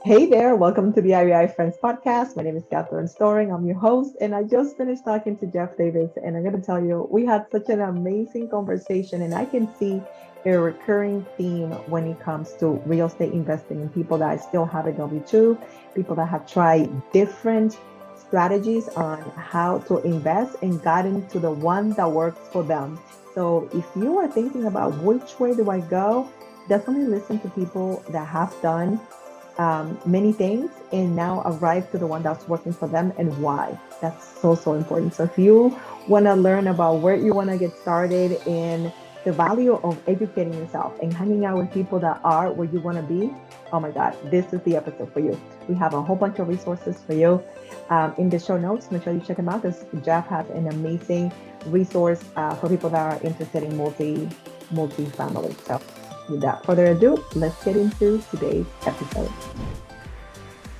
Hey there, welcome to the REI Friends podcast. My name is Catherine Storing. I'm your host, and I just finished talking to Jeff Davis. And I'm going to tell you, we had such an amazing conversation, and I can see a recurring theme when it comes to real estate investing and people that still have a W-2, people that have tried different strategies on how to invest and gotten to the one that works for them. So if you are thinking about which way do I go, definitely listen to people that have done many things and now arrive to the one that's working for them and why. That's so important. So if you want to learn about where you want to get started and the value of educating yourself and hanging out with people that are where you want to be, oh my God, this is the episode for you. We have a whole bunch of resources for you in the show notes. Make sure you check them out because Jeff has an amazing resource for people that are interested in multi-family. So without further ado, let's get into today's episode.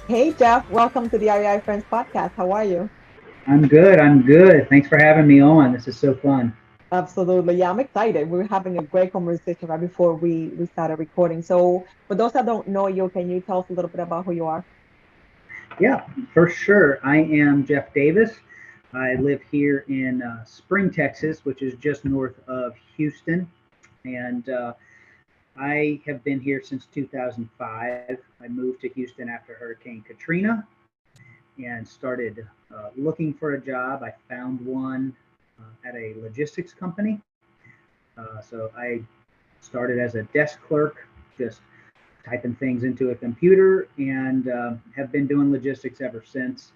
Hey, Jeff, welcome to the REI Friends podcast. How are you? I'm good. I'm good. Thanks for having me on. This is so fun. Absolutely. Yeah, I'm excited. We were having a great conversation right before we started recording. So, for those that don't know you, can you tell us a little bit about who you are? Yeah, for sure. I am Jeff Davis. I live here in Spring, Texas, which is just north of Houston. And I have been here since 2005. I moved to Houston after Hurricane Katrina and started looking for a job. I found one at a logistics company. So I started as a desk clerk, just typing things into a computer, and have been doing logistics ever since,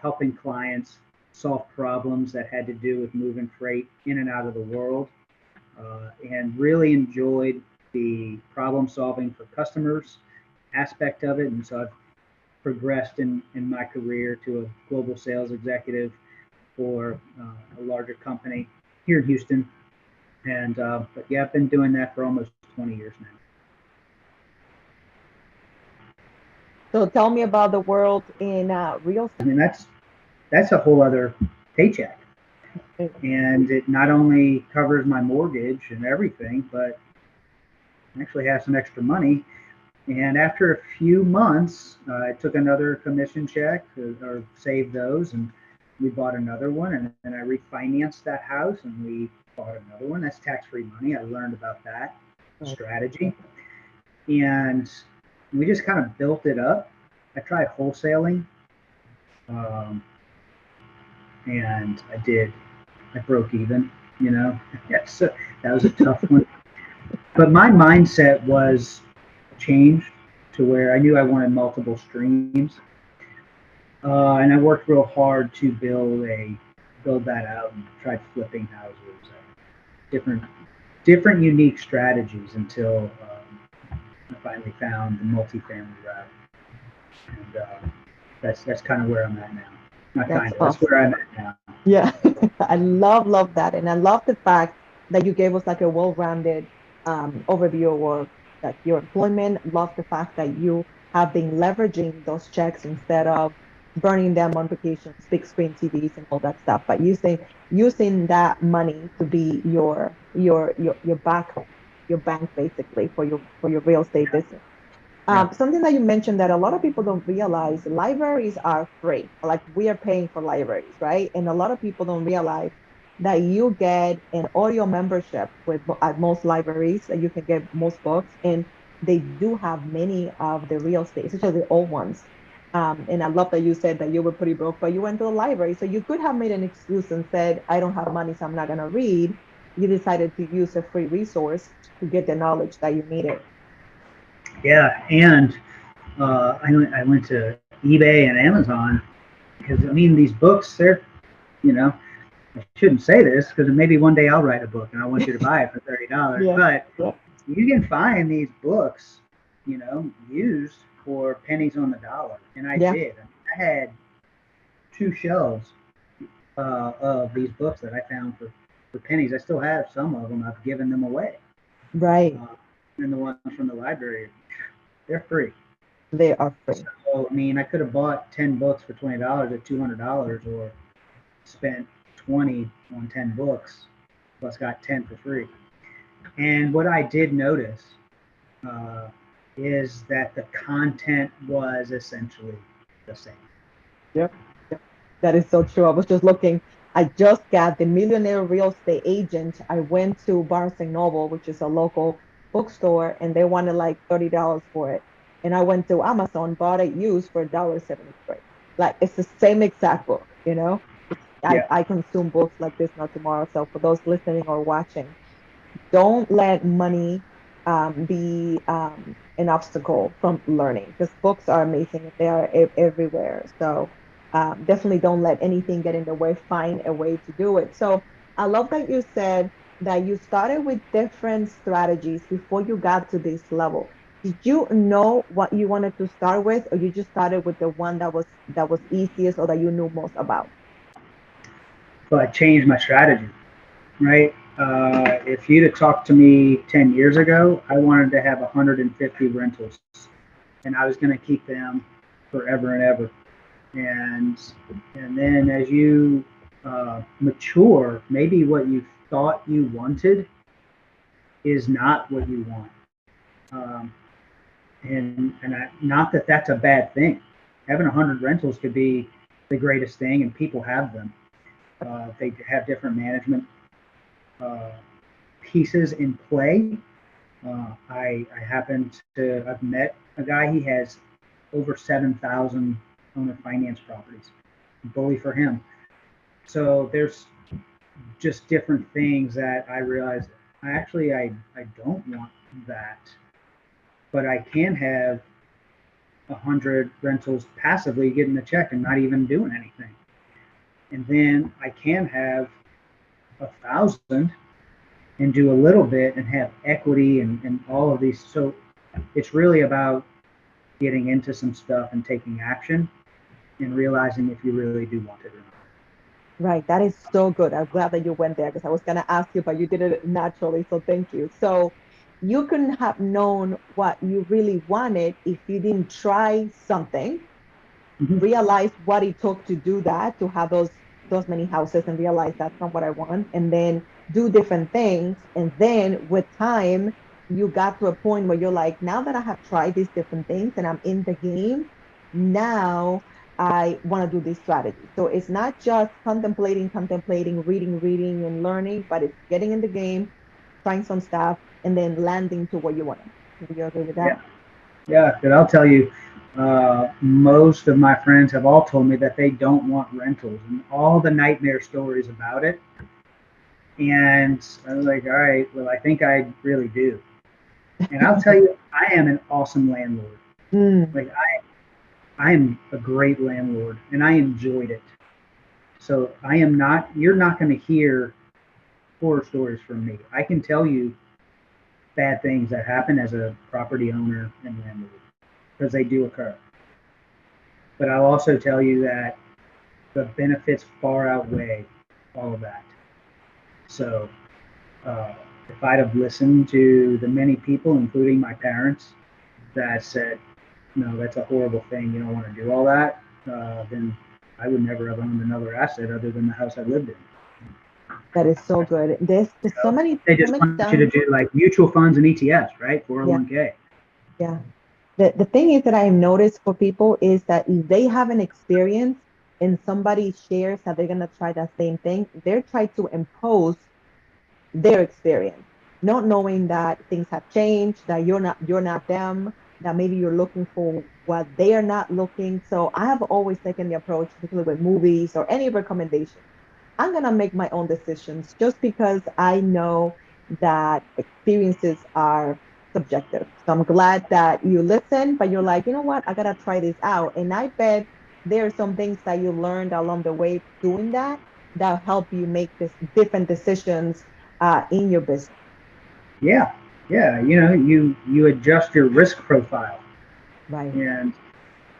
helping clients solve problems that had to do with moving freight in and out of the world, and really enjoyed the problem solving for customers aspect of it. And so I've progressed in my career to a global sales executive for a larger company here in Houston. And but yeah, I've been doing that for almost 20 years now. So, tell me about the world in real I mean, that's a whole other paycheck, estate. and it not only covers my mortgage and everything, but actually has some extra money. And after a few months, I took another commission check or saved those, and we bought another one, and then I refinanced that house, and we bought another one. That's tax-free money. I learned about that Right. strategy, and we just kind of built it up. I tried wholesaling, um, and I broke even, you know. Yeah, so that was a tough one. But my mindset was changed to where I knew I wanted multiple streams, and I worked real hard to build that out and tried flipping houses, different different unique strategies until I finally found the multifamily route, and that's kind of where I'm at now. Not kind That's of. That's awesome. where I'm at now. Yeah, I love that. And I love the fact that you gave us like a well-rounded overview of like your employment. Love the fact that you have been leveraging those checks instead of burning them on vacations, big screen TVs and all that stuff, but using that money to be your your bank basically for your real estate business. Yeah. Something that you mentioned that a lot of people don't realize, libraries are free. Like we are paying for libraries, right? And a lot of people don't realize that you get an audio membership with at most libraries that you can get most books, and they do have many of the real estate, especially the old ones. And I love that you said that you were pretty broke, but you went to the library, so you could have made an excuse and said, "I don't have money, so I'm not going to read." You decided to use a free resource to get the knowledge that you needed. Yeah, and I went to eBay and Amazon because I mean these books, they're, you know, I shouldn't say this because maybe one day I'll write a book and I want you to buy it for $30. Yeah. But Yeah. you can find these books, used for pennies on the dollar, and I Yeah. did. I had two shelves of these books that I found for pennies. I still have some of them. I've given them away, Right. uh, and the ones from the library, they're free. They are free. So I mean, I could have bought 10 books for $20 at $200, or spent 20 on 10 books, plus got 10 for free. And what I did notice uh, is that the content was essentially the same. Yep. Yep. That is so true. I was just looking. I just got the Millionaire Real Estate Agent. I went to Barnes and Noble, which is a local bookstore, and they wanted like $30 for it. And I went to Amazon, bought it used for $1.73. Like it's the same exact book, you know? Yeah, I consume books like this not tomorrow. So for those listening or watching, don't let money be an obstacle from learning, because books are amazing. They are everywhere. So definitely don't let anything get in the way. Find a way to do it. So I love that you said that you started with different strategies before you got to this level. Did you know what you wanted to start with, or you just started with the one that was easiest or that you knew most about? but I changed my strategy, right? If you'd have talked to me 10 years ago, I wanted to have 150 rentals and I was going to keep them forever and ever. And, and then as you mature, maybe what you thought you wanted is not what you want. Um, not that that's a bad thing. Having 100 rentals could be the greatest thing, and people have them. They have different management uh, pieces in play. I happen to I've met a guy. He has over 7,000 owner finance properties. Bully for him. So there's just different things that I realized. I don't want that, but I can have 100 rentals passively getting a check and not even doing anything. And then I can have 1,000 and do a little bit and have equity and all of these. So it's really about getting into some stuff and taking action and realizing if you really do want it or not. Right. That is so good. I'm glad that you went there, because I was going to ask you, but you did it naturally. So thank you. So you couldn't have known what you really wanted if you didn't try something, Mm-hmm. realize what it took to do that, to have those many houses, and realize that's not what I want, and then do different things. And then with time, you got to a point where you're like, now that I have tried these different things and I'm in the game, now I want to do this strategy. So it's not just contemplating, reading, and learning, but it's getting in the game, trying some stuff, and then landing to where you want to. Do you agree with that? Yeah. Yeah, but I'll tell you, most of my friends have all told me that they don't want rentals and all the nightmare stories about it. And I was like, all right, well, I think I really do. And I'll tell you, I am an awesome landlord. Mm, Like I am a great landlord, and I enjoyed it. So I am not. You're not going to hear horror stories from me. I can tell you bad things that happen as a property owner and landlord because they do occur. But I'll also tell you that the benefits far outweigh all of that. So uh, if I'd have listened to the many people, including my parents, that said, no, that's a horrible thing, you don't want to do all that, then I would never have owned another asset other than the house I lived in. that is so good. There's so So many they so just many want you to times. do like mutual funds and ETFs, right? Yeah, 401k. yeah. The thing is that I noticed for people is that if they have an experience and somebody shares that they're gonna try that same thing, they're trying to impose their experience, not knowing that things have changed, that you're not them, that maybe you're looking for what they are not looking. So I have always taken the approach, particularly with movies or any recommendation. I'm gonna make my own decisions, just because I know that experiences are subjective. So I'm glad that you listen, but you're like, you know what, I gotta try this out. And I bet there are some things that you learned along the way doing that help you make this different decisions in your business. Yeah, yeah. You adjust your risk profile, Right. and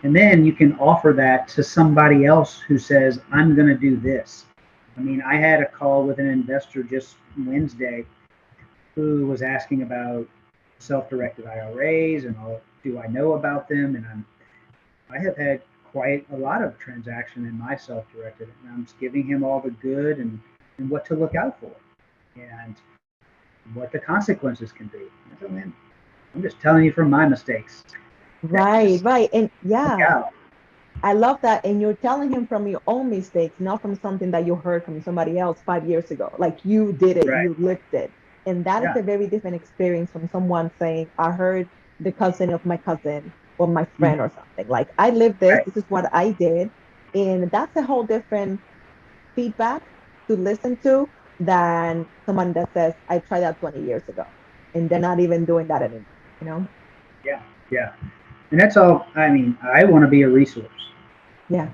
and then you can offer that to somebody else who says, I'm going to do this. I mean, I had a call with an investor just Wednesday who was asking about self-directed IRAs and all. Do I know about them? And I have had quite a lot of transaction in my self-directed, and I'm just giving him all the good and what to look out for and what the consequences can be. I said, man, I'm just telling you from my mistakes. Right, Just right. And look yeah, out. I love that. And you're telling him from your own mistakes, not from something that you heard from somebody else 5 years ago. Like you did it, Right. you lived it. And that is Yeah. a very different experience from someone saying, I heard the cousin of my cousin or my Mhm. friend or something. Like I lived this, Right. this is what I did. And that's a whole different feedback to listen to than someone that says, I tried that 20 years ago. And they're not even doing that anymore, you know? Yeah. Yeah. And that's all. I mean, I want to be a resource, Yeah.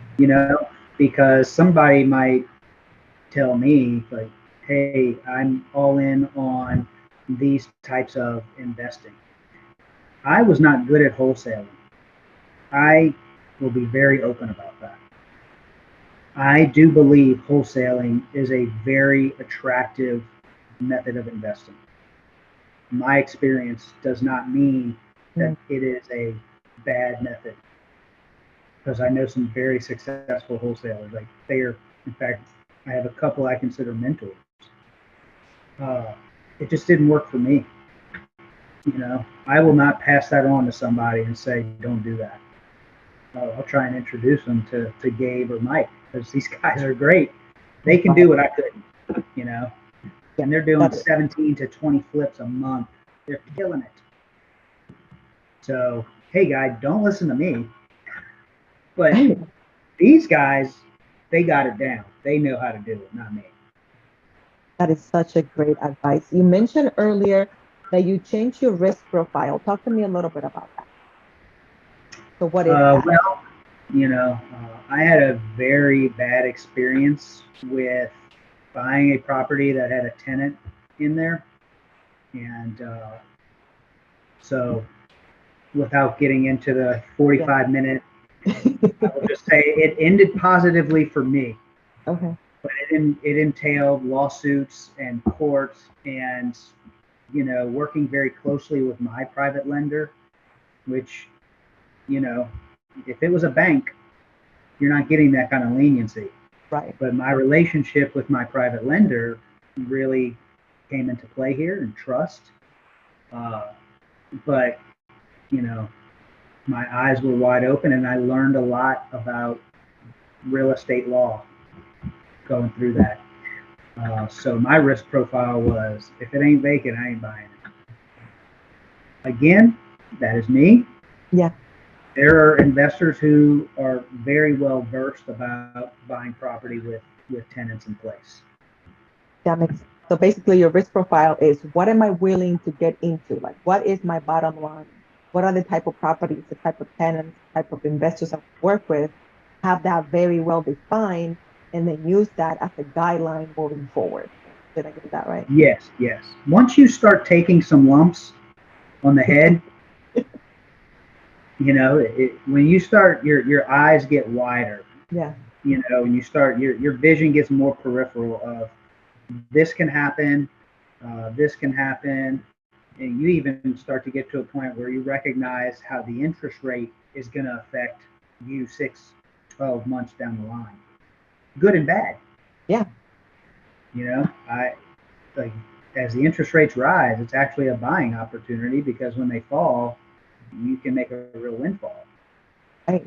because somebody might tell me, like, hey, I'm all in on these types of investing. I was not good at wholesaling. I will be very open about that. I do believe wholesaling is a very attractive method of investing. My experience does not mean that Mm, it is a bad method, because I know some very successful wholesalers. Like they are, in fact, I have a couple I consider mentors. Uh, it just didn't work for me. I will not pass that on to somebody and say, don't do that. I'll try and introduce them to Gabe or Mike, because these guys are great. They can do right. what I couldn't, Yeah. and they're doing That is. 17 to 20 flips a month. They're killing it. So, hey, guy, don't listen to me. But these guys, they got it down. They know how to do it, not me. That is such a great advice. You mentioned earlier that you changed your risk profile. Talk to me a little bit about that. So, what is that? Well, I had a very bad experience with buying a property that had a tenant in there. And so, without getting into the Yeah. 45-minute, I will just say it ended positively for me. Okay. But it entailed lawsuits and courts and, working very closely with my private lender, which, you know, if it was a bank, you're not getting that kind of leniency. Right. But my relationship with my private lender really came into play here, and trust. Uh, but, you know, my eyes were wide open, and I learned a lot about real estate law going through that. So my risk profile was, if it ain't vacant, I ain't buying it. Again, that is me. Yeah. There are investors who are very well versed about buying property with tenants in place. That makes sense. So, basically, your risk profile is what am I willing to get into? Like, what is my bottom line? What are the type of properties, the type of tenants, type of investors I work with? Have that very well defined and then use that as a guideline moving forward. Did I get that right? Yes, yes. Once you start taking some lumps on the head, when you start, your eyes get wider. Yeah. And you start, your vision gets more peripheral of, this can happen, this can happen, and you even start to get to a point where you recognize how the interest rate is going to affect you 6, 12 months down the line, good and bad. Yeah. I like, as the interest rates rise, it's actually a buying opportunity, because when they fall, you can make a real windfall. Right.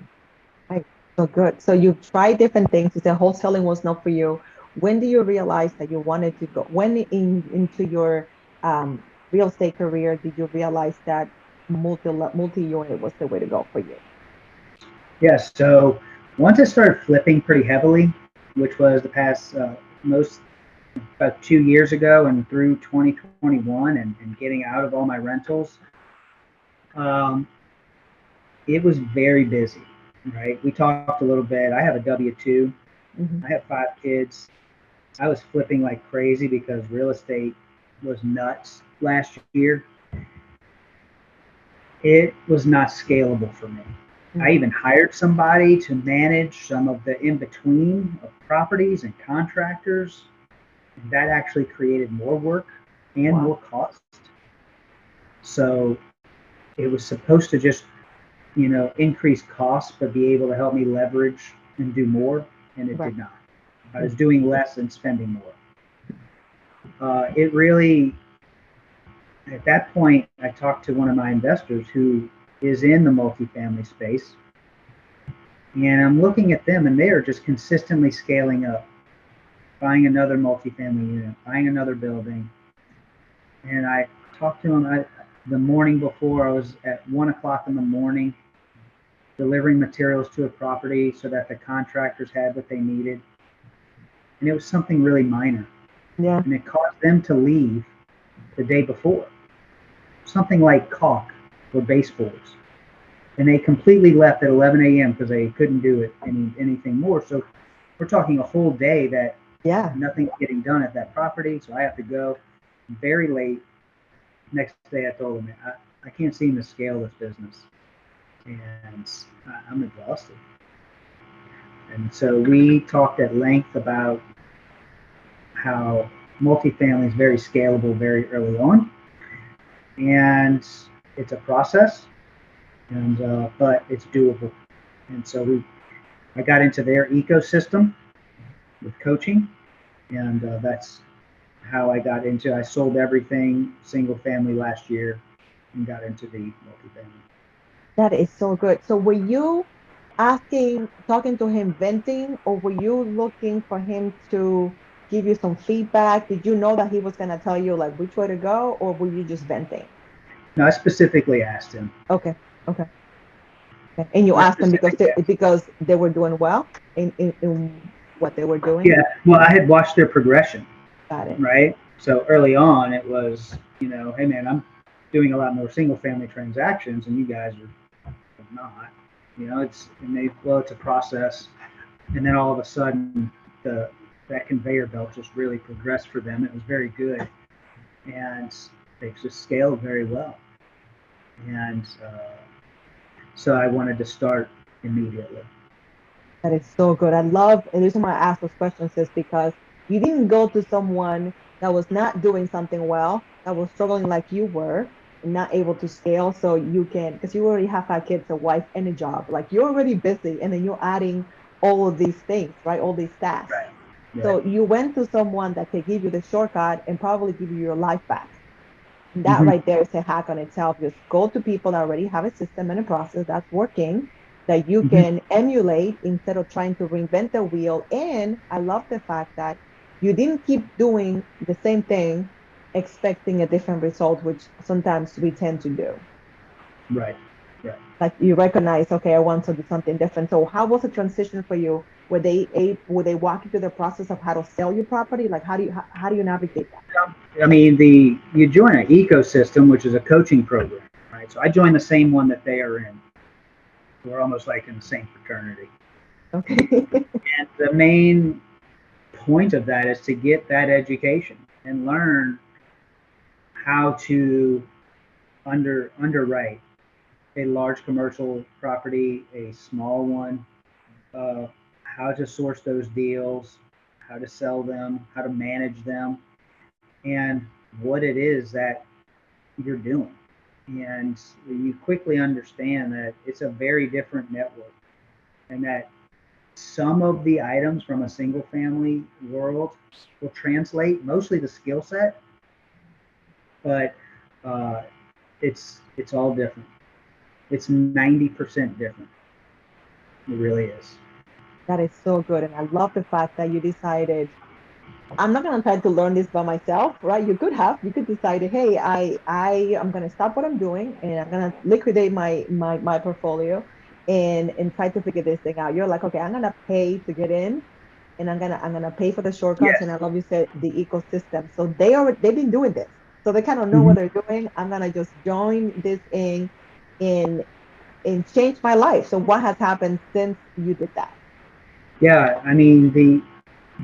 Right. So good. So you tried different things. You said wholesaling was not for you. When do you realize that you wanted to go? When into your real estate career did you realize that multi-unit was the way to go for you? Yes. So once I started flipping pretty heavily, which was the past most about 2 years ago and through 2021, and getting out of all my rentals, um, it was very busy. Right. We talked a little bit. I have a W-2. I Hmm. have 5 kids. I was flipping like crazy because real estate was nuts last year. It was not scalable for me. I Hmm. even hired somebody to manage some of the in between of properties and contractors. And that actually created more work and Wow. more cost. So it was supposed to just, increase costs, but be able to help me leverage and do more. And it Right. did not. I was doing less and spending more. It really, At that point, I talked to one of my investors who is in the multifamily space, and I'm looking at them, and they are just consistently scaling up, buying another multifamily unit, buying another building. And I talked to him the morning before. I was at 1 o'clock in the morning delivering materials to a property so that the contractors had what they needed. And it was something really minor. Yeah. And it caused them to leave the day before. Something like caulk or baseboards. And they completely left at 11 a.m. because they couldn't do it anything more. So we're talking a whole day that Yeah. nothing's getting done at that property. So I have to go very late. Next day I told them, I can't seem to scale this business. And I'm exhausted. And so we talked at length about how multifamily is very scalable very early on. And it's a process, and but it's doable. And so I got into their ecosystem with coaching, and that's how I got into. I sold everything single family last year, and got into the multifamily. That is so good. So were you talking to him, venting, or were you looking for him to give you some feedback? Did you know that he was going to tell you like which way to go, or were you just venting? No, I specifically asked him. Okay. Okay. Okay. And you I asked them specifically asked. because they were doing well in what they were doing? Yeah, well, I had watched their progression, Got it. right? So early on, it was, hey man, I'm doing a lot more single family transactions, and you guys are not. It's a process, and then all of a sudden, that conveyor belt just really progressed for them. It was very good, and they've just scaled very well. And so I wanted to start immediately. That is so good. I love, and the reason why I ask those questions is because you didn't go to someone that was not doing something well, that was struggling like you were, and not able to scale. So you can, because you already have 5 kids, a wife, and a job. Like you're already busy, and then you're adding all of these things, right? All these tasks. Right. Right. So you went to someone that can give you the shortcut and probably give you your life back. And that Mm-hmm. right there is a hack on itself. Just go to people that already have a system and a process that's working that you Mm-hmm. can emulate instead of trying to reinvent the wheel. And I love the fact that you didn't keep doing the same thing expecting a different result, which sometimes we tend to do. Right. Right. Like you recognize, okay, I want to do something different. So how was the transition for you? Were they walk you through the process of how to sell your property? Like how do you navigate that? I mean, you join an ecosystem, which is a coaching program, right? So I joined the same one that they are in. We're almost like in the same fraternity. Okay. And the main point of that is to get that education and learn how to underwrite a large commercial property, a small one, how to source those deals, how to sell them, how to manage them, and what it is that you're doing. And you quickly understand that it's a very different network, and that some of the items from a single family world will translate, mostly the skill set, but uh, it's all different. It's 90% different. It really is. That is so good. And I love the fact that you decided, I'm not gonna try to learn this by myself, right? You could decide, hey, I am gonna stop what I'm doing and I'm gonna liquidate my portfolio and try to figure this thing out. You're like, okay, I'm gonna pay to get in and I'm gonna pay for the shortcuts. Yes. And I love you said the ecosystem. So they've been doing this. So they kind of know Mm-hmm. what they're doing. I'm gonna just join this in and change my life. So what has happened since you did that? Yeah, I mean, the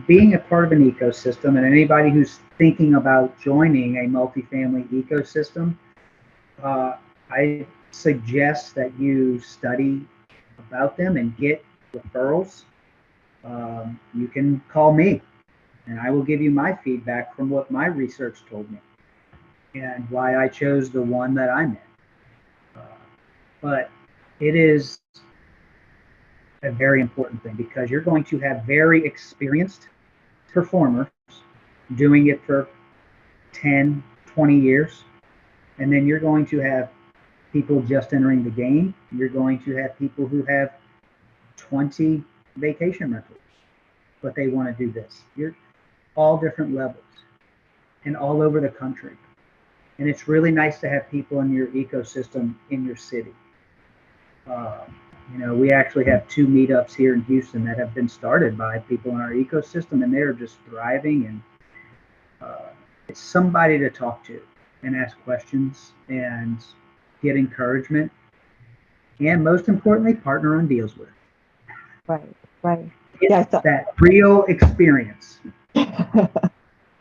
being a part of an ecosystem, and anybody who's thinking about joining a multifamily ecosystem, I suggest that you study about them and get referrals. You can call me, and I will give you my feedback from what my research told me and why I chose the one that I'm in. Uh, but it is a very important thing because you're going to have very experienced performers doing it for 10, 20 years. And then you're going to have people just entering the game. You're going to have people who have 20 vacation rentals, but they want to do this. You're all different levels and all over the country. And it's really nice to have people in your ecosystem in your city. Uh, we actually have 2 meetups here in Houston that have been started by people in our ecosystem, and they're just thriving. And it's somebody to talk to and ask questions and get encouragement, and most importantly, partner on deals with. Right, right. Get Yeah, so that real experience.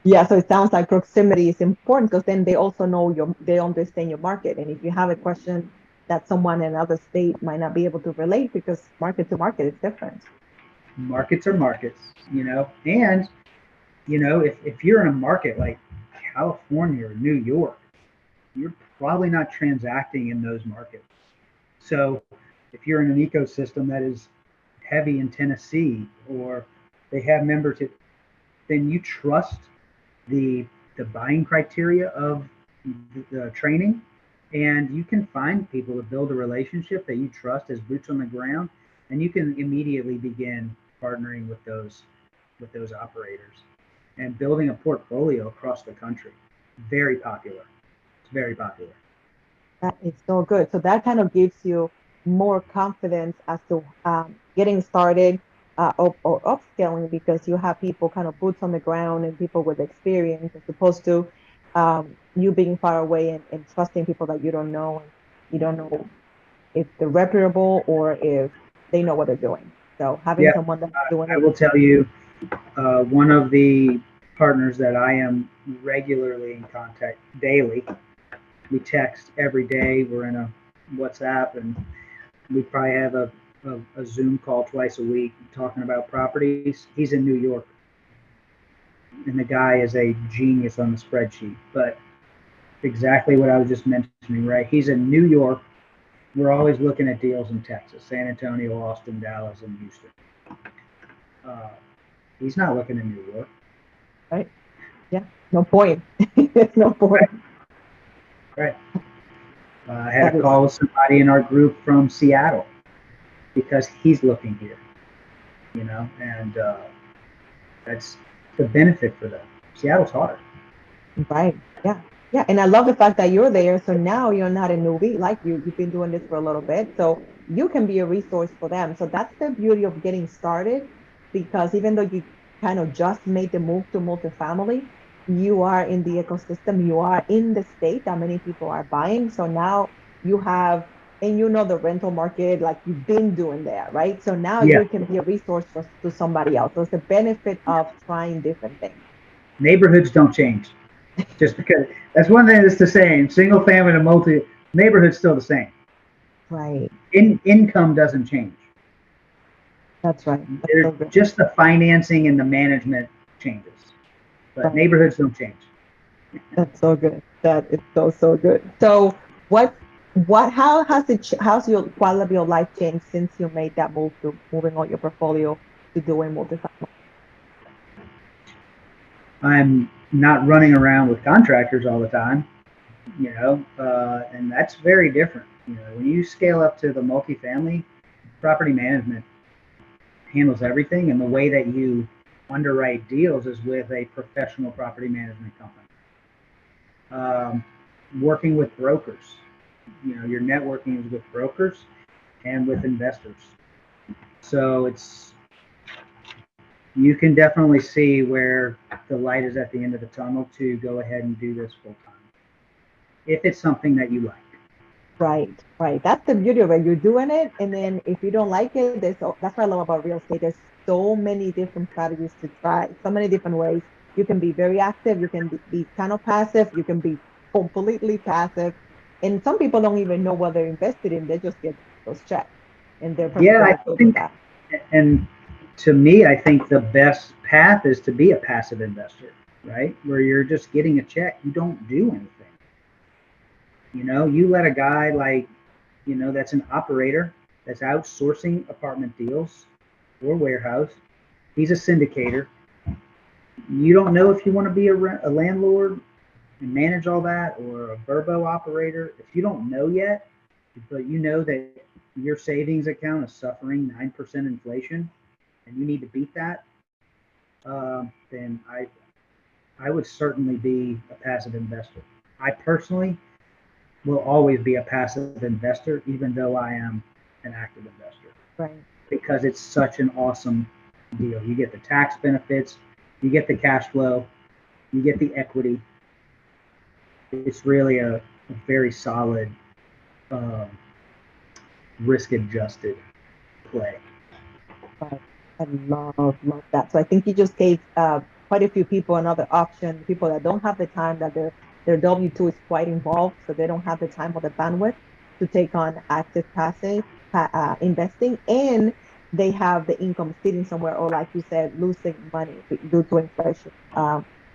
yeah, so it sounds like proximity is important because then they also know they understand your market. And if you have a question that someone in another state might not be able to relate because market to market is different. Markets are markets, and if you're in a market like California or New York, you're probably not transacting in those markets. So if you're in an ecosystem that is heavy in Tennessee, or they have membership, then you trust the buying criteria of the training, and you can find people to build a relationship that you trust as boots on the ground, and you can immediately begin partnering with those operators and building a portfolio across the country. Very popular. It's very popular. That is so good. So that kind of gives you more confidence as to getting started or upscaling because you have people kind of boots on the ground and people with experience as opposed to you being far away and trusting people that you don't know and you don't know if they're reputable or if they know what they're doing. So having Yeah, someone that's doing I it. will tell you, one of the partners that I am regularly in contact daily, we text every day. We're in a WhatsApp, and we probably have a Zoom call twice a week talking about properties. He's in New York, and the guy is a genius on the spreadsheet. But exactly what I was just mentioning, right? He's in New York. We're always looking at deals in Texas, San Antonio, Austin, Dallas, and Houston. He's not looking in New York. Right? Yeah, no point. No point. Right. I had a call with somebody in our group from Seattle because he's looking here, and that's the benefit for them. Seattle's hard. Right. Yeah. Yeah. And I love the fact that you're there. So now you're not a newbie, like you've been doing this for a little bit. So you can be a resource for them. So that's the beauty of getting started because even though you kind of just made the move to multifamily, you are in the ecosystem, you are in the state that many people are buying. So now you have, and you know the rental market, like you've been doing that, right? So now Yeah. you can be a resource to somebody else. So it's the benefit of trying different things. Neighborhoods don't change. Just because that's one thing that's the same. Single family and multi neighborhood's still the same. Right. Income doesn't change. That's right. That's There's so good. just the financing and the management changes, but Right. neighborhoods don't change. That's so good. That is so so good. So how has how's your quality of life changed since you made that move to moving all your portfolio to doing multifamily? I'm not running around with contractors all the time, and that's very different. When you scale up to the multifamily, property management handles everything, and the way that you underwrite deals is with a professional property management company. Working with brokers, your networking is with brokers and with investors. So you can definitely see where the light is at the end of the tunnel to go ahead and do this full time if it's something that you like. Right, right. That's the beauty of it. You're doing it, and then if you don't like it, that's what I love about real estate. There's so many different strategies to try, so many different ways. You can be very active, you can be kind of passive, you can be completely passive, and some people don't even know what they're invested in. They just get those checks, and they're Yeah, perfectly I okay with think, that. and to me, I think the best path is to be a passive investor, right? Where you're just getting a check, you don't do anything. You let a guy like, that's an operator that's outsourcing apartment deals or warehouse. He's a syndicator. You don't know if you want to be a landlord, and manage all that, or a Verbo operator, if you don't know yet, but you know that your savings account is suffering 9% inflation and you need to beat that, then I would certainly be a passive investor. I personally will always be a passive investor, even though I am an active investor, Right. because it's such an awesome deal. You get the tax benefits, you get the cash flow, you get the equity. It's really a very solid, um, risk adjusted play. Right. I love that. So I think you just gave quite a few people another option. People that don't have the time, that their W-2 is quite involved, so they don't have the time or the bandwidth to take on active passive investing, and they have the income sitting somewhere, or like you said, losing money due to inflation.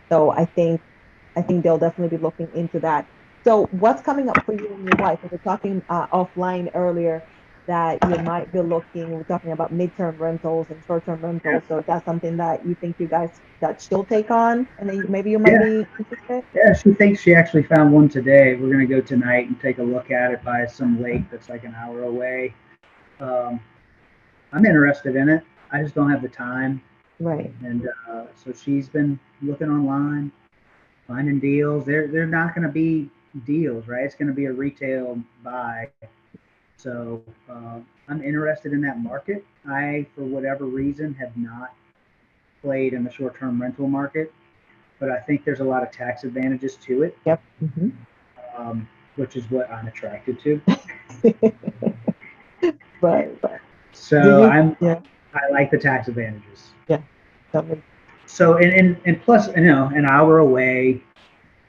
So I think they'll definitely be looking into that. So what's coming up for you and your wife? We were talking offline earlier that you might be looking, we're talking about midterm rentals and short-term Yeah, rentals. So that's something that you think you guys, that she'll take on, and then maybe you might yeah, be interested? yeah. She thinks she actually found one today. We're gonna go tonight and take a look at it by some lake that's like an hour away. Um, I'm interested in it. I just don't have the time, Right. and so she's been looking online, finding deals. They're not going to be deals, right? It's going to be a retail buy. So I'm interested in that market. I, for whatever reason, have not played in the short-term rental market, but I think there's a lot of tax advantages to it, Yep. which is what I'm attracted to. But do So you, yeah, I like the tax advantages. yeah, that makes, So and plus, an hour away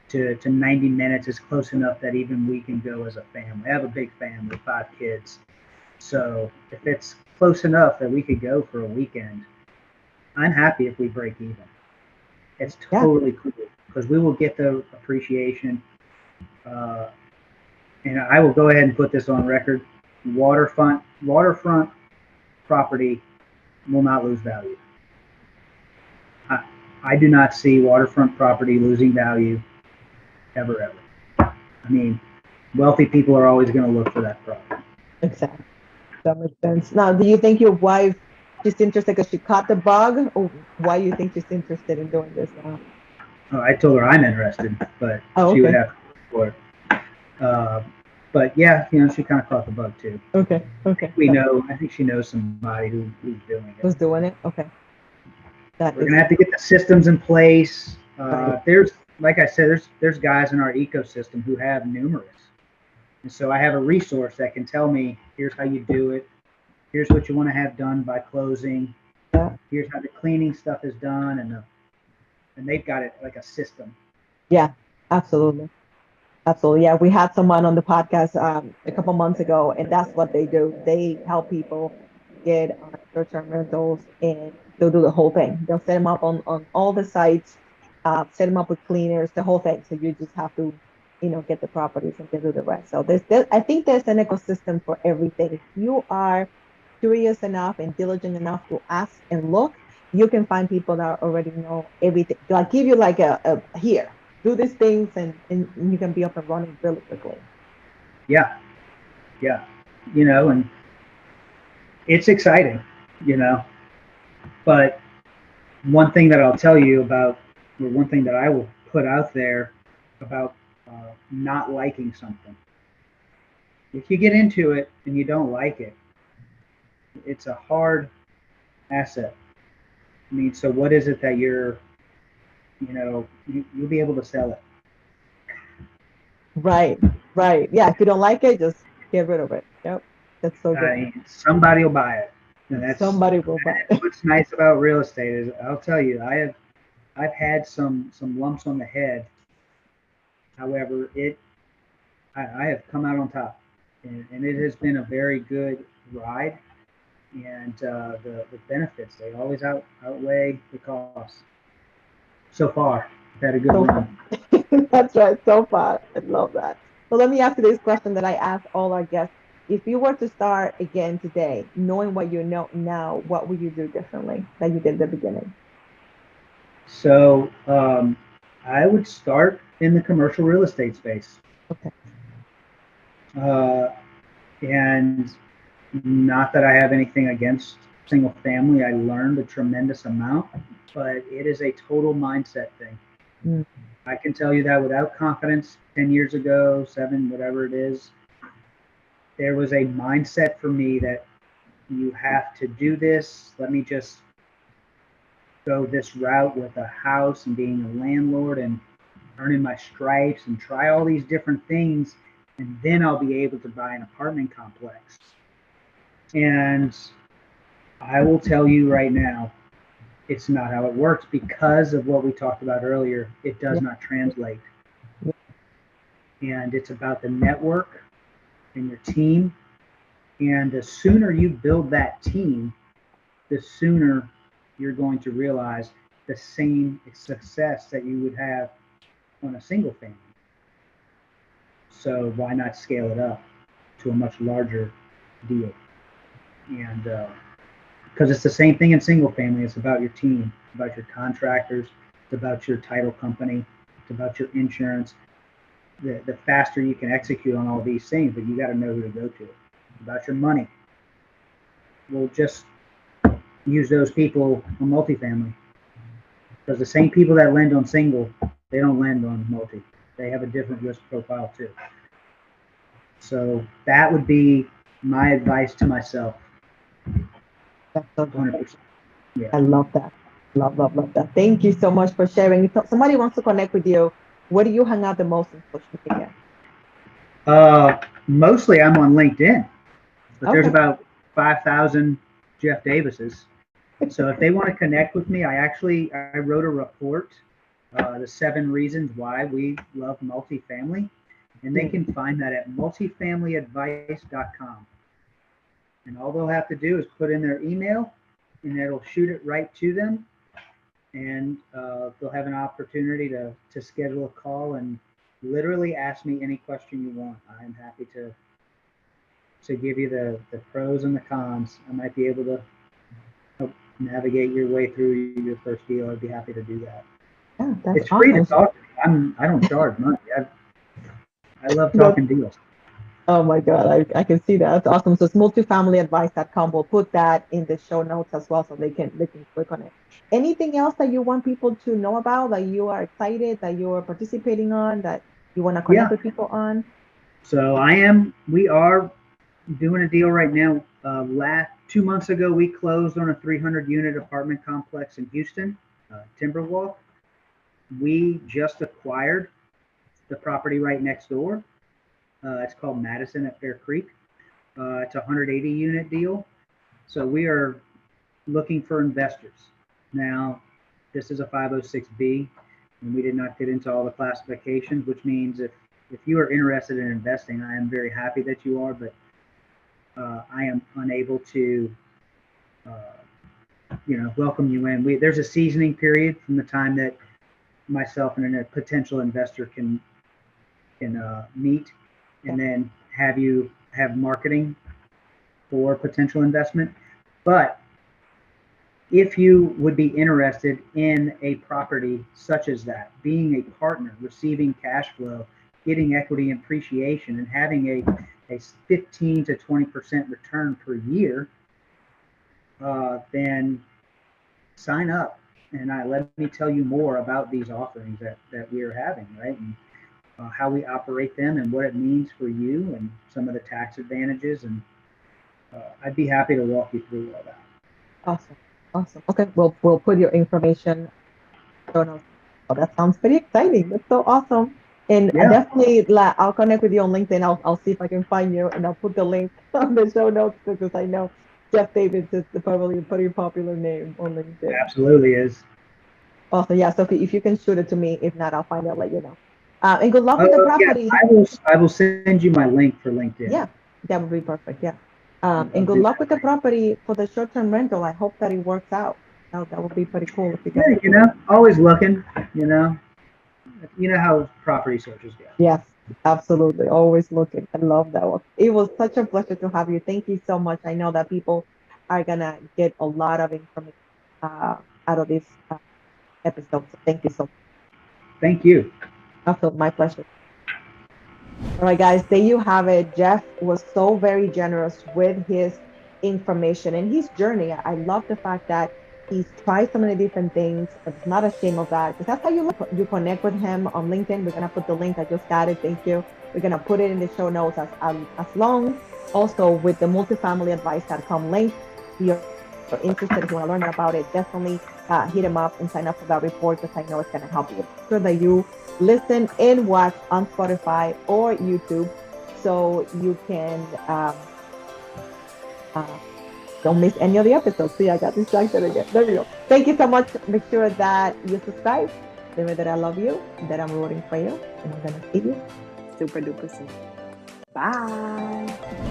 to 90 minutes is close enough that even we can go as a family. I have a big family, 5 kids. So if it's close enough that we could go for a weekend, I'm happy if we break even. It's yeah, totally cool because we will get the appreciation. Uh, and I will go ahead and put this on record. Waterfront property will not lose value. I, I do not see waterfront property losing value ever. I mean, wealthy people are always going to look for that property. exactly. That makes sense. Now, do you think your wife, she's interested because she caught the bug, or why you think she's interested in doing this now? I told her I'm interested, but Oh, she would okay. have to look for it. Uh, but yeah, she kind of caught the bug too. Okay. Okay. I think she knows somebody who's doing it. Who's doing it? Okay. That We're is gonna have to get the systems in place. right. There's, like I said, there's guys in our ecosystem who have numerous, and so I have a resource that can tell me, here's how you do it, here's what you want to have done by closing, Yeah. here's how the cleaning stuff is done, and they've got it like a system. Yeah. Absolutely. Absolutely. Yeah. We had someone on the podcast a couple months ago, and that's what they do. They help people get short-term rentals, and they'll do the whole thing. They'll set them up on all the sites, set them up with cleaners, the whole thing. So you just have to, get the properties and they do the rest. So I think there's an ecosystem for everything. If you are curious enough and diligent enough to ask and look, you can find people that already know everything. They'll give you like a here, do these things, and you can be up and running really quickly. Yeah, yeah, and it's exciting, you know. But one thing that I'll tell you about, or one thing that I will put out there about not liking something. If you get into it and you don't like it, it's a hard asset. I mean, so what is it that you'll be able to sell it? Right, right. Yeah, if you don't like it, just get rid of it. Yep, that's so I good. mean, somebody will buy it, and Somebody will buy that's it. what's nice about real estate is I'll tell you, I've had some lumps on the head. However, I have come out on top, and it has been a very good ride. And the benefits, they always outweigh the costs. So far, I've had a good So far. run. That's right. So far, I love that. So let me ask you this question that I ask all our guests. If you were to start again today, knowing what you know now, what would you do differently than you did at the beginning? So I would start. in the commercial real estate space. Okay. And not that I have anything against single family. I learned a tremendous amount, but it is a total mindset thing. Mm. I can tell you that without confidence, 10 years ago, 7, whatever it is, there was a mindset for me that you have to do this. Let me just go this route with a house and being a landlord and earning my stripes and try all these different things. And then I'll be able to buy an apartment complex. And I will tell you right now, it's not how it works because of what we talked about earlier. It does Yeah. not translate. Yeah. And it's about the network and your team. And the sooner you build that team, the sooner you're going to realize the same success that you would have on a single family. So why not scale it up to a much larger deal? And because it's the same thing in single family. It's about your team, about your contractors, it's about your title company, it's about your insurance. The faster you can execute on all these things, but you got to know who to go to. It's about your money. We'll just use those people on multifamily because the same people that lend on single, they don't lend on multi. They have a different risk profile too. So that would be my advice to myself. That's so good. 100%. Yeah. I love that. Love that. Thank you so much for sharing. If somebody wants to connect with you, where do you hang out the most in social media? Mostly I'm on LinkedIn, but there's Okay. about 5,000 Jeff Davises. So if they want to connect with me, I wrote a report, the 7 reasons why we love multifamily, and they can find that at multifamilyadvice.com. And all they'll have to do is put in their email, and it'll shoot it right to them, and they'll have an opportunity to schedule a call and literally ask me any question you want. I'm happy to give you the pros and the cons. I might be able to help navigate your way through your first deal. I'd be happy to do that. Yeah, that's It's free to awesome. talk. I don't charge money. I love That's, talking deals. oh my God, I can see that. That's awesome. So it's multifamilyadvice.com. We'll put that in the show notes as well so they can click on it. Anything else that you want people to know about that you are excited that you are participating on that you want to connect Yeah. with people on? So we are doing a deal right now. Last 2 months ago, we closed on a 300 unit apartment complex in Houston, Timberwalk. We just acquired the property right next door. It's called Madison at Fair Creek. It's a 180 unit deal. So we are looking for investors. Now, this is a 506B, and we did not get into all the classifications, which means if you are interested in investing, I am very happy that you are, but I am unable to, welcome you in. There's a seasoning period from the time that myself and a potential investor can meet, and then have marketing for potential investment. But if you would be interested in a property such as that, being a partner, receiving cash flow, getting equity appreciation, and having a 15 to 20% return per year, then sign up and let me tell you more about these offerings that we are having, right? And how we operate them and what it means for you and some of the tax advantages. And I'd be happy to walk you through all that. Awesome. Okay, we'll put your information. Oh, that sounds pretty exciting. That's so awesome. And Yeah. definitely, I'll connect with you on LinkedIn. I'll see if I can find you, and I'll put the link on the show notes because I know Jeff Davis is probably a pretty popular name on LinkedIn. It absolutely is. Awesome. Yeah. So if you can shoot it to me, if not, I'll find out. Let you know. And good luck with the property. Yeah, I will send you my link for LinkedIn. Yeah, that would be perfect. Yeah. And good luck with the property for the short-term rental. I hope that it works out. That would be pretty cool if you Yeah, get always looking. You know how property searches go. Yes, absolutely. Always looking. I love that one. It was such a pleasure to have you. Thank you so much. I know that people are gonna get a lot of information out of this episode. So thank you so much. Thank you. Also, my pleasure. All right, guys, there you have it. Jeff was so very generous with his information and his journey. I love the fact that he's tried so many different things, but it's not ashamed of that because that's how you connect with him on LinkedIn. We're gonna put the link. I just got it. Thank you. We're gonna put it in the show notes as long also with the multifamilyadvice.com link. If you're interested, if you want to learn about it, definitely hit him up and sign up for that report because I know it's gonna help you. Make sure that you listen and watch on Spotify or YouTube so you can uh, don't miss any of the episodes. See, I got distracted again. There we go. Thank you so much. Make sure that you subscribe. Remember that I love you, that I'm rooting for you, and I'm going to see you super duper soon. Bye.